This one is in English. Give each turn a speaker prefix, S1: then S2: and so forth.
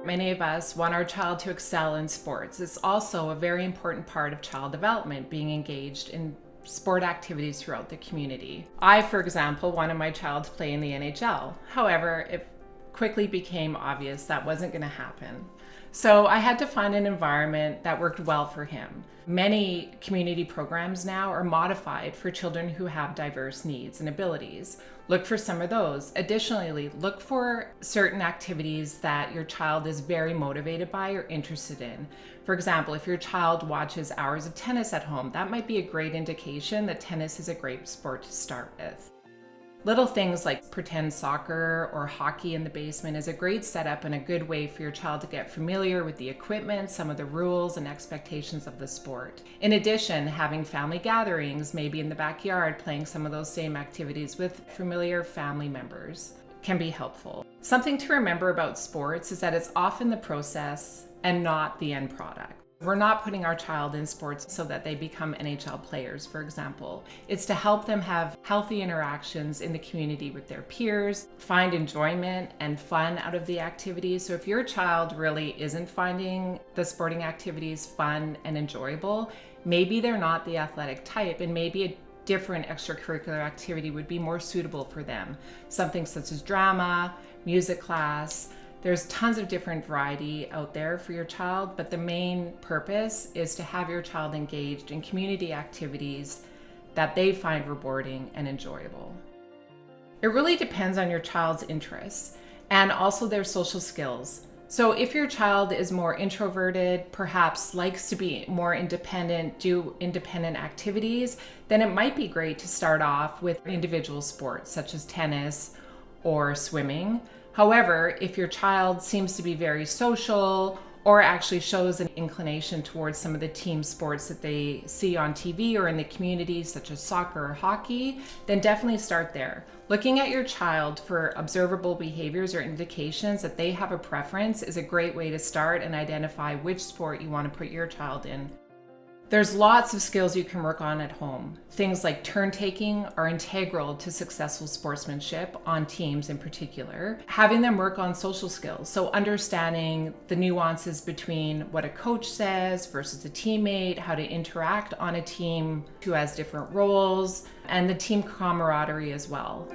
S1: Many of us want our child to excel in sports. It's also a very important part of child development, being engaged in sport activities throughout the community. I, for example, wanted my child to play in the NHL. However, it quickly became obvious that wasn't going to happen. So I had to find an environment that worked well for him. Many community programs now are modified for children who have diverse needs and abilities. Look for some of those. Additionally, look for certain activities that your child is very motivated by or interested in. For example, if your child watches hours of tennis at home, that might be a great indication that tennis is a great sport to start with. Little things like pretend soccer or hockey in the basement is a great setup and a good way for your child to get familiar with the equipment, some of the rules and expectations of the sport. In addition, having family gatherings, maybe in the backyard, playing some of those same activities with familiar family members can be helpful. Something to remember about sports is that it's often the process and not the end product. We're not putting our child in sports so that they become NHL players, for example. It's to help them have healthy interactions in the community with their peers, find enjoyment and fun out of the activities. So if your child really isn't finding the sporting activities fun and enjoyable, maybe they're not the athletic type, and maybe a different extracurricular activity would be more suitable for them. Something such as drama, music class. There's tons of different variety out there for your child, but the main purpose is to have your child engaged in community activities that they find rewarding and enjoyable. It really depends on your child's interests and also their social skills. So if your child is more introverted, perhaps likes to be more independent, do independent activities, then it might be great to start off with individual sports such as tennis or swimming. However, if your child seems to be very social or actually shows an inclination towards some of the team sports that they see on TV or in the community, such as soccer or hockey, then definitely start there. Looking at your child for observable behaviors or indications that they have a preference is a great way to start and identify which sport you want to put your child in. There's lots of skills you can work on at home. Things like turn taking are integral to successful sportsmanship on teams in particular. Having them work on social skills, so understanding the nuances between what a coach says versus a teammate, how to interact on a team who has different roles, and the team camaraderie as well.